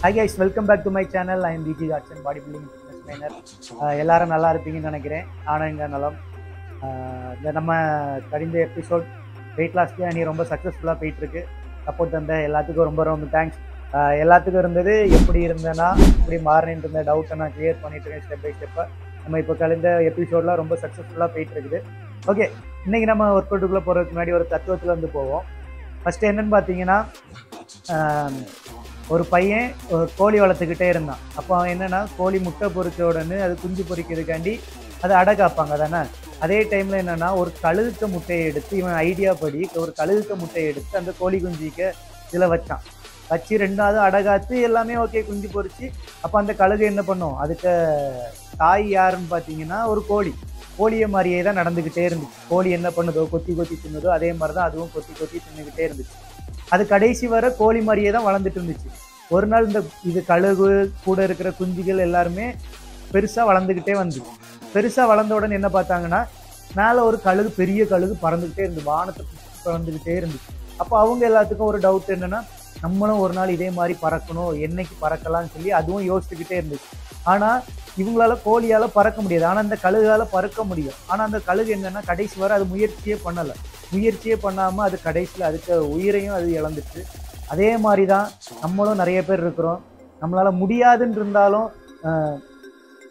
Hi guys, welcome back to my channel. I am VG Arts Bodybuilding Fitness Trainer. எல்லாரும் நல்லா இருப்பீங்கன்னு நினைக்கிறேன். ஆனால் எங்கள் நலம் இந்த நம்ம கடிந்த எபிசோட் வெயிட் லாஸ் ஜேர்னி ரொம்ப சக்ஸஸ்ஃபுல்லாக போயிட்டுருக்கு. சப்போர்ட் தந்த எல்லாத்துக்கும் ரொம்ப ரொம்ப தேங்க்ஸ். எல்லாத்துக்கும் இருந்தது எப்படி இருந்தேன்னா எப்படி மாறினு இருந்த டவுட்டை நான் கிளியர் பண்ணிட்டு இருக்கேன் ஸ்டெப் பை ஸ்டெப்பாக. நம்ம இப்போ கழிந்த எபிசோட்லாம் ரொம்ப சக்ஸஸ்ஃபுல்லாக போயிட்டுருக்குது. ஓகே, இன்றைக்கி நம்ம ஒர்க் அவுட்டுக்குள்ளே போகிறதுக்கு முன்னாடி ஒரு தத்துவத்தில் வந்து போவோம். ஃபஸ்ட்டு என்னென்னு பார்த்தீங்கன்னா, ஒரு பையன் ஒரு கோழி வளர்த்துக்கிட்டே இருந்தான். அப்போ அவன் என்னென்னா, கோழி முட்டை பொறிச்ச உடனே அது குஞ்சு பொறிக்கிறதுக்காண்டி அதை அடை காப்பாங்க தானே. அதே டைமில் என்னென்னா, ஒரு கழுகுக்க முட்டையை எடுத்து இவன் ஐடியா படி ஒரு கழுகுக்க முட்டையை எடுத்து அந்த கோழி குஞ்சிக்க இதில் வச்சான். வச்சு ரெண்டாவது அடை காத்து எல்லாமே ஓகே, குஞ்சு பொறிச்சு. அப்போ அந்த கழுகு என்ன பண்ணும், அதுக்கு தாய் யாருன்னு பார்த்தீங்கன்னா ஒரு கோழியை மாதிரியே தான் நடந்துக்கிட்டே இருந்துச்சு. கோழி என்ன பண்ணுதோ கொத்தி கொத்தி தின்னுதோ அதே மாதிரி தான் அதுவும் கொத்தி கொத்தி தின்னுக்கிட்டே இருந்துச்சு. அது கடைசி வர கோழி மாதிரியே தான் வளர்ந்துட்டு இருந்துச்சு. ஒரு நாள் இது கழுகு கூட இருக்கிற குஞ்சுகள் எல்லாருமே பெருசாக வளர்ந்துக்கிட்டே வந்துச்சு. பெருசாக வளர்ந்த உடனே என்ன பார்த்தாங்கன்னா, மேலே ஒரு கழுகு, பெரிய கழுகு பறந்துக்கிட்டே இருந்து வானத்தை பறந்துக்கிட்டே இருந்துச்சு. அப்போ அவங்க எல்லாத்துக்கும் ஒரு டவுட் என்னென்னா, நம்மளும் ஒரு நாள் இதே மாதிரி பறக்கணும், என்னைக்கு பறக்கலாம்னு சொல்லி அதுவும் யோசிச்சுக்கிட்டே இருந்துச்சு. ஆனால் இவங்களால கோழியால் பறக்க முடியாது, ஆனால் அந்த கழுகால் பறக்க முடியும். ஆனால் அந்த கழுகு என்னென்னா கடைசி வர அது முயற்சியே பண்ணாமல் அது கடைசியில் அதுக்கு உயிரையும் அது இழந்துச்சு. அதே மாதிரி தான் நம்மளும் நிறைய பேர் இருக்கிறோம். நம்மளால் முடியாதுன்னு இருந்தாலும்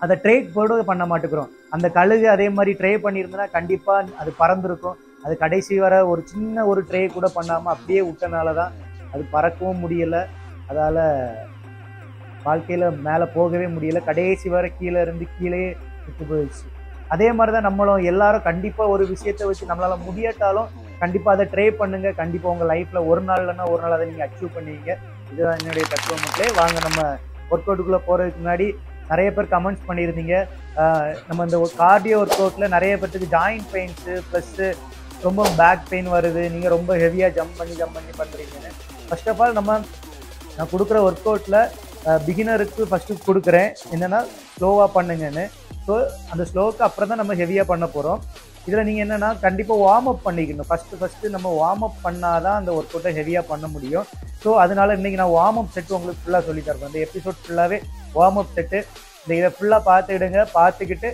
அதை ட்ரை கூட பண்ண மாட்டேங்கிறோம். அந்த கழுகு அதே மாதிரி ட்ரை பண்ணியிருந்தனா கண்டிப்பாக அது பறந்துருக்கும். அது கடைசி வர ஒரு சின்ன ஒரு ட்ரை கூட பண்ணாமல் அப்படியே விட்டனால தான் அது பறக்கவும் முடியலை. அதால் வாழ்க்கையில் மேலே போகவே முடியலை. கடைசி வர கீழே இருந்து கீழே விட்டு போயிடுச்சு. அதே மாதிரி தான் நம்மளும் எல்லாரும் கண்டிப்பாக ஒரு விஷயத்தை வச்சு நம்மளால் முடியாட்டாலும் கண்டிப்பாக அதை ட்ரை பண்ணுங்க. கண்டிப்பாக உங்கள் லைஃப்பில் ஒரு நாள் இல்லைன்னா ஒரு நாள் அதை நீங்கள் அச்சீவ் பண்ணுவீங்க. இதுதான் என்னுடைய தத்துவ மக்களே. வாங்க நம்ம ஒர்க் அவுட்டுக்குள்ளே போகிறதுக்கு முன்னாடி நிறைய பேர் கமெண்ட்ஸ் பண்ணியிருந்தீங்க. நம்ம இந்த கார்டியோ ஒர்க் அவுட்டில் நிறைய பேர்த்துக்கு ஜாயிண்ட் பெயின்ஸு ப்ளஸ்ஸு ரொம்ப பேக் பெயின் வருது, நீங்கள் ரொம்ப ஹெவியாக ஜம்ப் பண்ணி பண்ணுறீங்கன்னு. ஃபர்ஸ்ட் ஆஃப் ஆல் நான் கொடுக்குற ஒர்க் அவுட்டில் பிகினருக்கு ஃபஸ்ட்டு கொடுக்குறேன் என்னென்னா ஸ்லோவாக பண்ணுங்கன்னு. ஸோ அந்த ஸ்லோவுக்கு அப்புறம் தான் நம்ம ஹெவியாக பண்ண போகிறோம். இதில் நீங்கள் என்னென்னா கண்டிப்பாக வார்ம் அப் பண்ணிக்கணும். ஃபஸ்ட்டு நம்ம வார்ம் அப் பண்ணால் தான் அந்த ஒர்க் அவுட்டை ஹெவியாக பண்ண முடியும். ஸோ அதனால் இன்றைக்கி நான் வார்ம் அப் செட்டு உங்களுக்கு ஃபுல்லாக சொல்லி தருவேன். இந்த எபிசோட் ஃபுல்லாகவே வார்ம் அப் செட்டு. இதை ஃபுல்லாக பார்த்துக்கிடுங்க. பார்த்துக்கிட்டு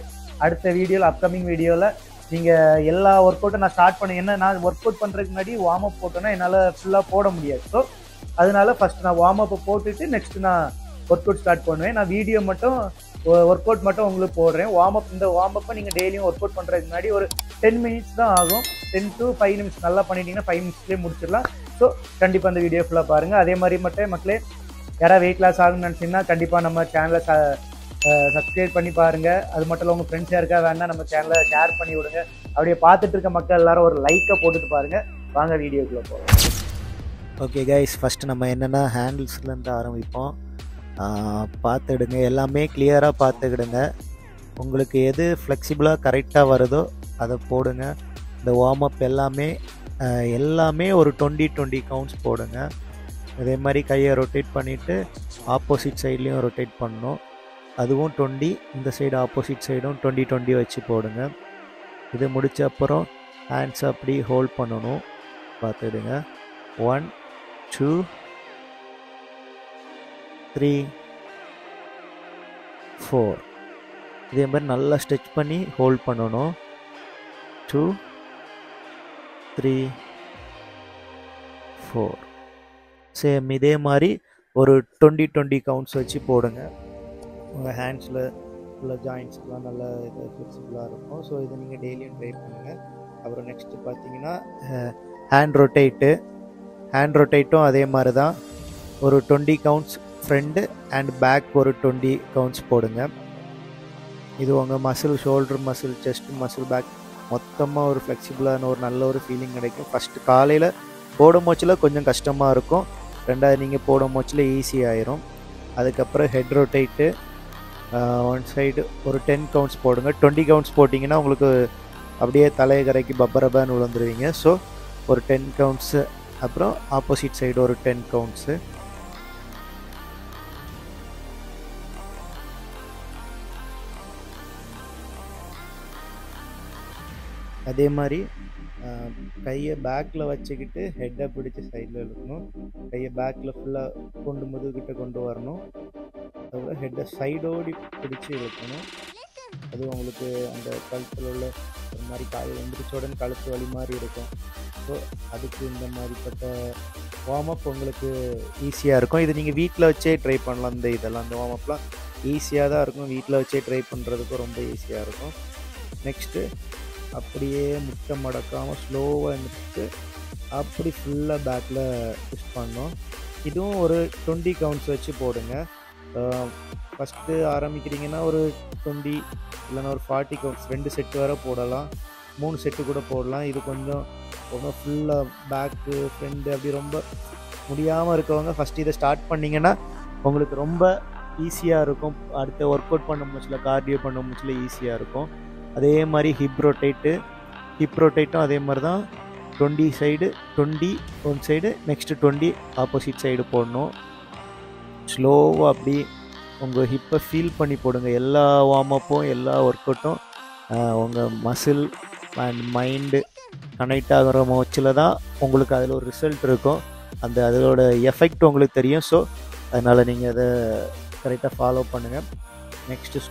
அடுத்த வீடியோவில், அப்கமிங் வீடியோவில் நீங்கள் எல்லா ஒர்க் அவுட்டும் நான் ஸ்டார்ட் பண்ணேன். ஏன்னா நான் ஒர்க் அவுட் பண்ணுறதுக்கு முன்னாடி வார்ம் அப் போட்டோன்னா என்னால் ஃபுல்லாக போட முடியாது. ஸோ அதனால ஃபஸ்ட்டு நான் வார்ம் அப்பை போட்டுட்டு நெக்ஸ்ட்டு நான் ஒர்க் அவுட் ஸ்டார்ட் பண்ணுவேன். நான் வீடியோ மட்டும் ஒர்க் அவுட் மட்டும் உங்களுக்கு போடுறேன். இந்த வார்ம் அப்பை நீங்கள் டெய்லியும் ஒர்க் அவுட் பண்ணுறதுக்கு முன்னாடி ஒரு 10 மினிட்ஸ் தான் ஆகும். 10 to 5 நிமிஷம் நல்லா பண்ணிட்டீங்கன்னா 5 நிமிஷத்துலேயே முடிச்சிடலாம். ஸோ கண்டிப்பாக அந்த வீடியோ ஃபுல்லாக பாருங்கள். அதே மாதிரி மட்டும் மக்களே, யாராவது வெயிட் லாஸ் ஆகணும்னு நினச்சிங்கன்னா கண்டிப்பாக நம்ம சேனலை சப்ஸ்கிரைப் பண்ணி பாருங்கள். அது மட்டும் இல்லை, உங்கள் ஃப்ரெண்ட்ஸ் யாருக்கா வேணா நம்ம சேனலை ஷேர் பண்ணி விடுங்க. அப்படியே பார்த்துட்டு இருக்க மக்கள் எல்லாரும் ஒரு லைக்கை போட்டுட்டு பாருங்கள். வாங்க வீடியோக்குள்ளே போகலாம். ஓகே கைஸ், ஃபஸ்ட்டு நம்ம என்னென்னா ஹேண்டில்ஸ்லேருந்து ஆரம்பிப்போம். பார்த்துடுங்க, எல்லாமே கிளியராக பார்த்துக்கிடுங்க. உங்களுக்கு எது ஃப்ளெக்சிபிளாக கரெக்டாக வருதோ அதை போடுங்க. இந்த வார்ம் அப் எல்லாமே ஒரு 20 கவுண்ட்ஸ் போடுங்க. அதே மாதிரி கையை ரொட்டேட் பண்ணிவிட்டு ஆப்போசிட் சைட்லேயும் ரொட்டேட் பண்ணணும். அதுவும் 20, இந்த சைடு ஆப்போசிட் சைடும் 20 வச்சு போடுங்க. இது முடித்த அப்புறம் ஹேண்ட்ஸ் அப்படி ஹோல்ட் பண்ணணும். பார்த்துடுங்க. 1 2 3 4 இதே மாதிரி நல்லா ஸ்ட்ரெச் பண்ணி ஹோல்ட் பண்ணணும். 2 3 4 சேம் இதே மாதிரி ஒரு 20 கவுண்ட்ஸ் வச்சு போடுங்க. உங்கள் ஹேண்ட்ஸில் உள்ள ஜாயின்ட்ஸ்லாம் நல்லா இது ஃப்ளெக்சிபிளாக இருக்கும். ஸோ இதை நீங்கள் டெய்லியும் ட்ரை பண்ணுங்கள். அப்புறம் நெக்ஸ்ட்டு பார்த்தீங்கன்னா ஹேண்ட் ரொட்டேட்டும் அதே மாதிரி தான் ஒரு 20 கவுண்ட்ஸ் ஃப்ரண்ட் அண்ட் பேக் ஒரு 20 கவுண்ட்ஸ் போடுங்க. இது உங்கள் muscle, shoulder muscle, chest muscle, back மொத்தமாக ஒரு ஃப்ளெக்சிபிளான ஒரு நல்ல ஒரு ஃபீலிங் கிடைக்கும். ஃபஸ்ட்டு காலையில் போடும் மூச்சில் கொஞ்சம் கஷ்டமாக இருக்கும். ரெண்டாவது நீங்கள் போடும் மூச்சில் ஈஸியாகிடும். அதுக்கப்புறம் ஹெட் ரொட்டேட்டு ஒன் சைடு ஒரு 10 கவுண்ட்ஸ் போடுங்க. 20 கவுண்ட்ஸ் போட்டிங்கன்னா உங்களுக்கு அப்படியே தலையை கரைக்கு பப்பரபான்னு விழுந்துருவீங்க. ஸோ ஒரு 10 கவுண்ட்ஸு. அப்புறம் ஆப்போசிட் சைடு ஒரு 10 கவுண்ட்ஸு. அதே மாதிரி கையை பேக்கில் வச்சுக்கிட்டு ஹெட்டை பிடிச்சி சைடில் இழுக்கணும். கையை பேக்கில் ஃபுல்லாக கொண்டு முதுகிட்ட கொண்டு வரணும். அதோட ஹெட்டை சைடோடி பிடிச்சி இழுக்கணும். அது உங்களுக்கு அந்த கழுத்தில் உள்ள ஒரு மாதிரி காலையில் எந்திரிச்சோடனே கழுத்து வலி மாதிரி இருக்கும். ஸோ அதுக்கு இந்த மாதிரிப்பட்ட வார்ம் அப் உங்களுக்கு ஈஸியாக இருக்கும். இது நீங்கள் வீட்டில் வச்சே ட்ரை பண்ணலாம். இந்த வார்ம் அப்லாம் ஈஸியாக தான் இருக்கும். வீட்டில் வச்சே ட்ரை பண்ணுறதுக்கும் ரொம்ப ஈஸியாக இருக்கும். நெக்ஸ்ட்டு அப்படியே முட்டை மடக்காமல் ஸ்லோவாக எழுந்திரிச்சு அப்படி ஃபுல்லாக பேக்கில் புஷ் பண்ணோம். இதுவும் ஒரு 20 கவுண்ட்ஸ் வச்சு போடுங்க. ஃபஸ்ட்டு ஆரம்பிக்கிறீங்கன்னா ஒரு 20 இல்லைன்னா ஒரு 40 கவுண்ட்ஸ் 2 செட்டு வரை போடலாம், 3 செட்டு கூட போடலாம். இது கொஞ்சம் ஃபுல்லாக பேக்கு ஃப்ரெண்டு அப்படி ரொம்ப முடியாமல் இருக்கவங்க ஃபஸ்ட்டு இதை ஸ்டார்ட் பண்ணிங்கன்னா உங்களுக்கு ரொம்ப ஈஸியாக இருக்கும். அடுத்த ஒர்க் அவுட் பண்ண முடியல, கார்டியோ பண்ண முடியல, ஈஸியாக இருக்கும். அதே மாதிரி ஹிப் ரொட்டேட்டும் அதே மாதிரி தான். 20 side 20 one side, next 20 opposite side போடணும். ஸ்லோவாக அப்படி உங்கள் ஹிப்பை ஃபீல் பண்ணி போடுங்க. எல்லா வார்ம் அப்பும் எல்லா ஒர்க் அவுட்டும் உங்கள் மசில் அண்ட் மைண்டு கனெக்ட் ஆகிற மோச்சில் தான் உங்களுக்கு அதில் ஒரு ரிசல்ட் இருக்கும். அதோட எஃபெக்ட் உங்களுக்கு தெரியும். ஸோ அதனால் நீங்கள் அதை கரெக்டாக ஃபாலோ பண்ணுங்கள். நெக்ஸ்ட்டு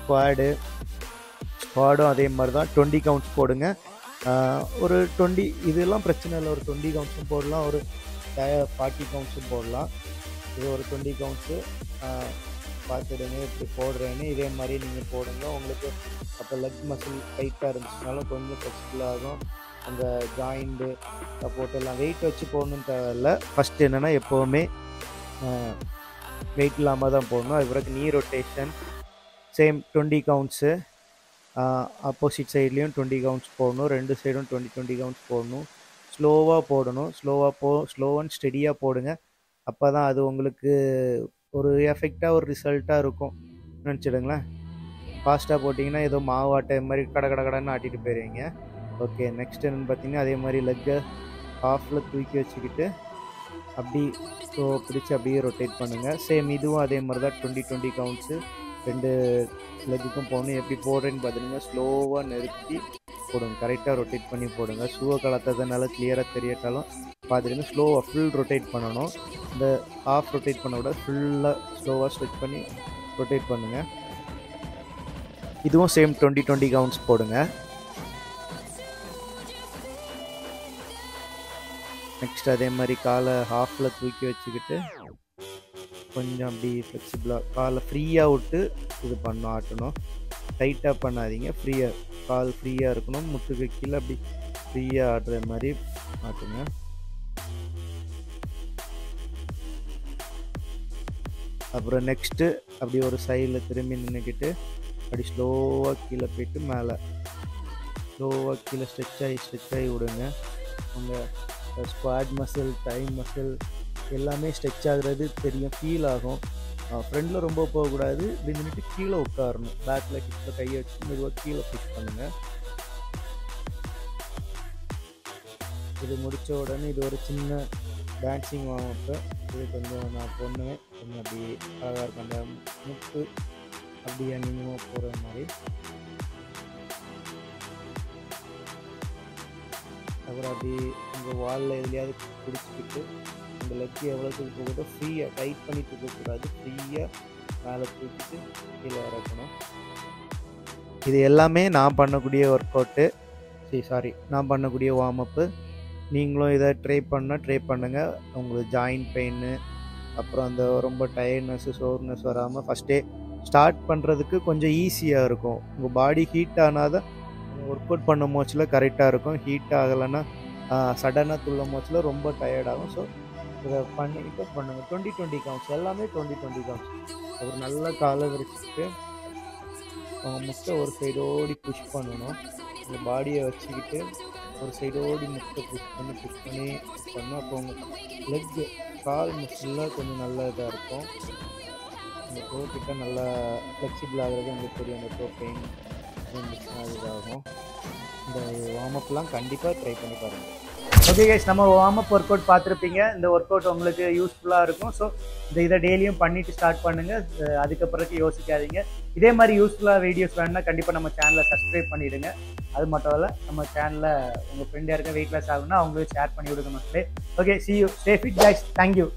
ஸ்குவாடும் அதே மாதிரி தான் 20 கவுண்ட்ஸ் போடுங்க. ஒரு 20 இதெல்லாம் பிரச்சனை இல்லை. ஒரு 20 கவுண்ட்ஸும் போடலாம், ஒரு 40 கவுண்ட்ஸும் போடலாம். இது ஒரு 20 கவுண்ட்ஸு பார்த்துடுங்க இப்படி போடுறேன்னு. இதே மாதிரி நீங்கள் போடுங்க. உங்களுக்கு அப்போ லெக் மசில் டைட்டாக இருந்துச்சுனாலும் கொஞ்சம் ஃப்ளெக்சிபிள் ஆகும். அந்த ஜாயிண்ட்டு சப்போர்ட் எல்லாம் வெயிட் வச்சு போடணுன்னு தேவையில்லை. ஃபஸ்ட்டு என்னென்னா எப்போவுமே வெயிட் இல்லாமல் தான் போடணும். அது பிறகு நீ ரொட்டேஷன் சேம் 20 கவுண்ட்ஸு. ஆப்போசிட் சைட்லேயும் 20 கவுண்ட்ஸ் போடணும். 2 சைடும் 20 கவுண்ட்ஸ் போடணும். ஸ்லோவாக போடணும். ஸ்லோ அண்ட் ஸ்டெடியாக போடுங்க. அப்போ தான் அது உங்களுக்கு ஒரு எஃபெக்டாக ஒரு ரிசல்ட்டாக இருக்கும் நினச்சிடுங்களேன். ஃபாஸ்ட்டாக போட்டிங்கன்னா ஏதோ மாவாட்டை மாதிரி கடன்னு ஆட்டிட்டு போயிடுவீங்க. ஓகே, நெக்ஸ்ட் என்னென்னு பார்த்தீங்கன்னா அதே மாதிரி லெக்கை ஹாஃபில் தூக்கி வச்சுக்கிட்டு அப்படி பிடிச்சி அப்படியே ரொட்டேட் பண்ணுங்கள். சேம் இதுவும் அதே மாதிரி தான் 20 கவுண்ட்ஸு 2 லெக்குக்கும் போடணும். எப்படி போடுறேன்னு பார்த்தீங்கன்னா ஸ்லோவாக நிறுத்தி போடுங்க. கரெக்டாக ரொட்டேட் பண்ணி போடுங்க. ஷூவை கலத்ததுனால கிளியராக தெரியட்டாலும் பார்த்துட்டு ஸ்லோவாக ஃபுல் ரொட்டேட் பண்ணணும். இந்த ஹாஃப் ரொட்டேட் பண்ண விட ஃபுல்லாக ஸ்லோவாக ஸ்ட்ரெச் பண்ணி ரொட்டேட் பண்ணுங்கள். இதுவும் சேம் 20 கவுண்ட்ஸ் போடுங்க. நெக்ஸ்ட் அதே மாதிரி காலை ஹாஃபில் தூக்கி வச்சுக்கிட்டு கொஞ்சம் அப்படி ஃப்ளெக்சிபிளாக காலை ஃப்ரீயாக விட்டு இது ஆட்டணும். டைட்டாக பண்ணாதீங்க. கால் ஃப்ரீயாக இருக்கணும். முட்டுக்கு கீழே அப்படி ஃப்ரீயாக ஆடுற மாதிரி ஆட்டுங்க. அப்புறம் நெக்ஸ்ட்டு அப்படி ஒரு சைடில் திரும்பி நின்றுக்கிட்டு அப்படி ஸ்லோவாக கீழே போயிட்டு மேலே ஸ்லோவாக கீழே ஸ்ட்ரெச் ஆகி விடுங்க. உங்கள் ஸ்குவாட் மசில், டை மசில் எல்லாமே ஸ்ட்ரெச் ஆகுறது தெரியும், ஃபீல் ஆகும். ஃப்ரண்டில் ரொம்ப போகக்கூடாது. இப்படி நின்றுட்டு கீழே உட்காரணும். பேக்கில் ஹிப்பில் கையை வச்சு மெதுவாக கீழே புஷ் பண்ணுங்கள். இது முடித்த உடனே இது ஒரு சின்ன டான்ஸிங் வார்ம்-அப்பு. இது கொஞ்சம் நான் பொண்ணுவேன். கொஞ்சம் அப்படி அழகாக இருக்கும். அந்த முட்டு அப்படியே நீங்களும் போகிற மாதிரி. அப்புறம் அப்படி உங்கள் வாலில் எதுலையாவது பிடிச்சிக்கிட்டு அந்த லெக்கு எவ்வளோக்கு போகுதோ ஃப்ரீயாக டைட் பண்ணி தூக்கக்கூடாது. ஃப்ரீயாக மேலே தூக்கிட்டு கீழே இறக்கணும். இது எல்லாமே நான் பண்ணக்கூடிய ஒர்க் அவுட்டு. நான் பண்ணக்கூடிய வார்ம் அப்பு. நீங்களும் இதை ட்ரை பண்ணுங்கள். உங்களுக்கு ஜாயிண்ட் பெயின் அப்புறம் அந்த ரொம்ப டயர்ட்னஸ்ஸு சோர்னஸ் வராமல் ஃபஸ்ட்டே ஸ்டார்ட் பண்ணுறதுக்கு கொஞ்சம் ஈஸியாக இருக்கும். உங்கள் பாடி ஹீட் ஆனால் தான் ஒர்க் அவுட் பண்ணும் போச்சில் கரெக்டாக இருக்கும். ஹீட் ஆகலைன்னா சடனாக துள்ளும் போச்சில் ரொம்ப டயர்டாகும். ஸோ இதை பண்ணிக்கிட்டு பண்ணுங்கள். 20 கவுண்ட்ஸ் எல்லாமே 20 கவுண்ட்ஸ். ஒரு நல்ல காலை விரிச்சிட்டு உங்கள் முட்டை ஒரு சைடோடி புஷ் பண்ணணும். உங்கள் பாடியை வச்சுக்கிட்டு ஒரு சைடோடி முட்டை புஷ் பண்ணி பண்ணணும். அப்போ உங்கள் லெக்கு கால் மசிலில் கொஞ்சம் நல்ல இதாக இருக்கும். உங்கள் டோ கிட்ட நல்லா ஃப்ளெக்சிபிள் ஆகிறது உங்களுக்கு தெரியும். அந்த டோ பெயின் இதாகும். இந்த வார்ம் அப்லாம் கண்டிப்பாக ட்ரை பண்ணி பாருங்கள். ஓகே கைஸ், நம்ம வார்ம் அப் ஒர்க் அவுட் பார்த்துருப்பீங்க. இந்த ஒர்க் அவுட் உங்களுக்கு யூஸ்ஃபுல்லாக இருக்கும். ஸோ இதை டெய்லியும் பண்ணிட்டு ஸ்டார்ட் பண்ணுங்கள். அதுக்கப்புறம் யோசிக்காதீங்க. இதே மாதிரி யூஸ்ஃபுல்லாக வீடியோஸ் வேணும்னா கண்டிப்பாக நம்ம சேனலை சப்ஸ்கிரைப் பண்ணிவிடுங்க. அது மட்டும் இல்லை, நம்ம சேனலில் உங்கள் ஃப்ரெண்ட் யாருக்க வெயிட் லாஸ் ஆகுன்னா அவங்களுக்கு ஷேர் பண்ணி விடுங்க மக்களே. Okay, see you, stay fit guys, thank you.